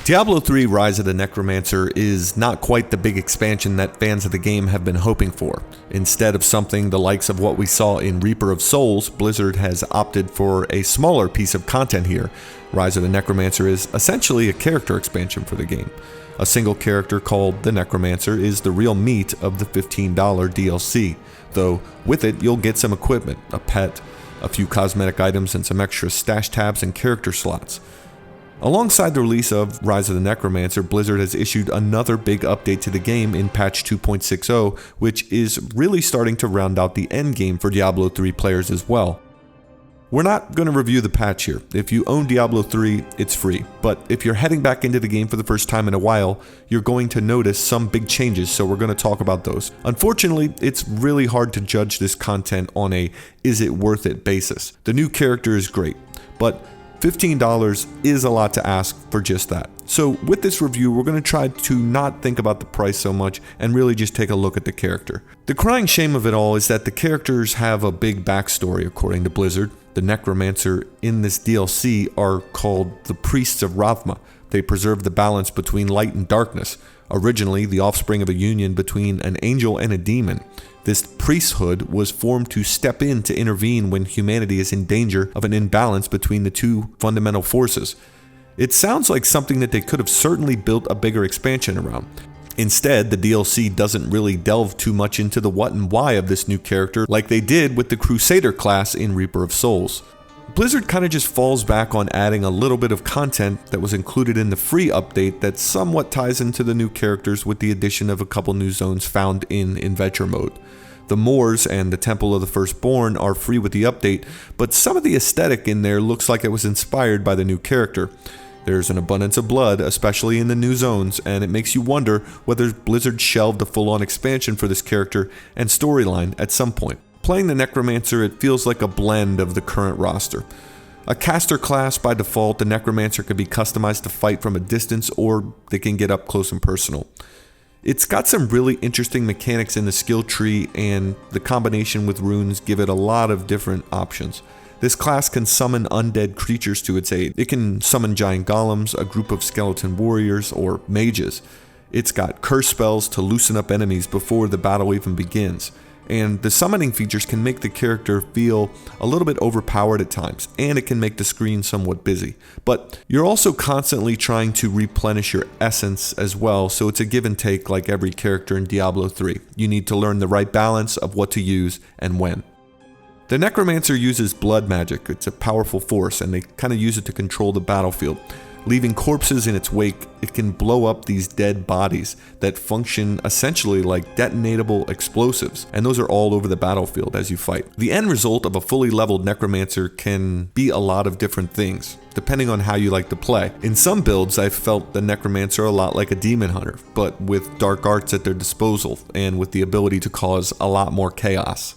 Diablo 3 Rise of the Necromancer is not quite the big expansion that fans of the game have been hoping for. Instead of something the likes of what we saw in Reaper of Souls, Blizzard has opted for a smaller piece of content here. Rise of the Necromancer is essentially a character expansion for the game. A single character called the Necromancer is the real meat of the $15 DLC, though with it you'll get some equipment, a pet, a few cosmetic items, and some extra stash tabs and character slots. Alongside the release of Rise of the Necromancer, Blizzard has issued another big update to the game in patch 2.60, which is really starting to round out the endgame for Diablo 3 players as well. We're not going to review the patch here. If you own Diablo 3, it's free, but if you're heading back into the game for the first time in a while, you're going to notice some big changes, so we're going to talk about those. Unfortunately, it's really hard to judge this content on a is it worth it basis. The new character is great, but $15 is a lot to ask for just that. So with this review, we're going to try to not think about the price so much and really just take a look at the character. The crying shame of it all is that the characters have a big backstory according to Blizzard. The Necromancer in this DLC are called the Priests of Rama. They preserve the balance between light and darkness, originally the offspring of a union between an angel and a demon. This priesthood was formed to step in to intervene when humanity is in danger of an imbalance between the two fundamental forces. It sounds like something that they could have certainly built a bigger expansion around. Instead, the DLC doesn't really delve too much into the what and why of this new character like they did with the Crusader class in Reaper of Souls. Blizzard kind of just falls back on adding a little bit of content that was included in the free update that somewhat ties into the new characters with the addition of a couple new zones found in Adventure mode. The Moors and the Temple of the Firstborn are free with the update, but some of the aesthetic in there looks like it was inspired by the new character. There's an abundance of blood, especially in the new zones, and it makes you wonder whether Blizzard shelved a full-on expansion for this character and storyline at some point. Playing the Necromancer, it feels like a blend of the current roster. A caster class by default, the Necromancer can be customized to fight from a distance, or they can get up close and personal. It's got some really interesting mechanics in the skill tree, and the combination with runes give it a lot of different options. This class can summon undead creatures to its aid. It can summon giant golems, a group of skeleton warriors, or mages. It's got curse spells to loosen up enemies before the battle even begins. And the summoning features can make the character feel a little bit overpowered at times, and it can make the screen somewhat busy. But you're also constantly trying to replenish your essence as well, so it's a give and take like every character in Diablo 3. You need to learn the right balance of what to use and when. The Necromancer uses blood magic. It's a powerful force, and they kind of use it to control the battlefield. Leaving corpses in its wake, it can blow up these dead bodies that function essentially like detonatable explosives, and those are all over the battlefield as you fight. The end result of a fully leveled Necromancer can be a lot of different things, depending on how you like to play. In some builds, I've felt the Necromancer a lot like a demon hunter, but with dark arts at their disposal, and with the ability to cause a lot more chaos.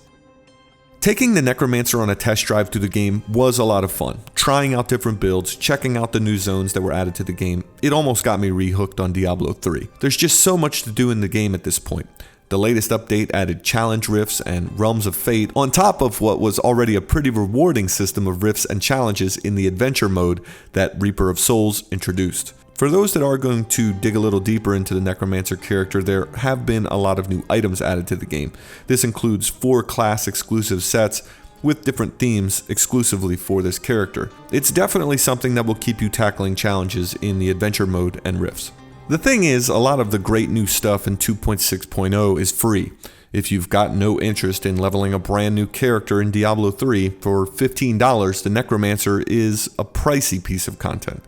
Taking the Necromancer on a test drive through the game was a lot of fun. Trying out different builds, checking out the new zones that were added to the game, it almost got me rehooked on Diablo 3. There's just so much to do in the game at this point. The latest update added challenge rifts and realms of fate on top of what was already a pretty rewarding system of rifts and challenges in the adventure mode that Reaper of Souls introduced. For those that are going to dig a little deeper into the Necromancer character, there have been a lot of new items added to the game. This includes 4 class exclusive sets with different themes exclusively for this character. It's definitely something that will keep you tackling challenges in the adventure mode and rifts. The thing is, a lot of the great new stuff in 2.6.0 is free. If you've got no interest in leveling a brand new character in Diablo 3, for $15, the Necromancer is a pricey piece of content.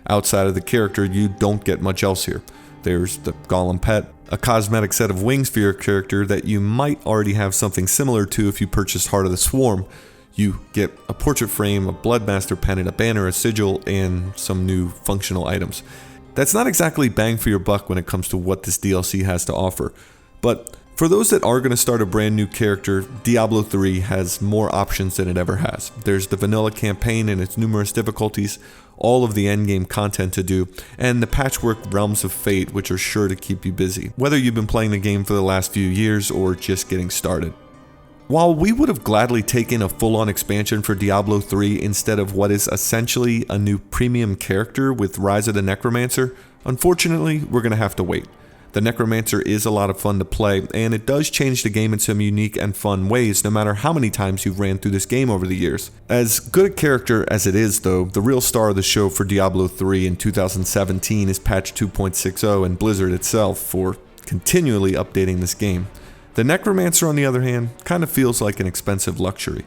Outside of the character, you don't get much else here. There's the Golem pet, a cosmetic set of wings for your character that you might already have something similar to if you purchased Heart of the Swarm. You get a portrait frame, a Bloodmaster pennant, a banner, a sigil, and some new functional items. That's not exactly bang for your buck when it comes to what this DLC has to offer, but for those that are going to start a brand new character, Diablo 3 has more options than it ever has. There's the vanilla campaign and its numerous difficulties, all of the endgame content to do, and the patchwork Realms of Fate, which are sure to keep you busy, whether you've been playing the game for the last few years or just getting started. While we would have gladly taken a full-on expansion for Diablo 3 instead of what is essentially a new premium character with Rise of the Necromancer, unfortunately, we're going to have to wait. The Necromancer is a lot of fun to play, and it does change the game in some unique and fun ways no matter how many times you've ran through this game over the years. As good a character as it is though, the real star of the show for Diablo 3 in 2017 is patch 2.60 and Blizzard itself for continually updating this game. The Necromancer, on the other hand, kind of feels like an expensive luxury.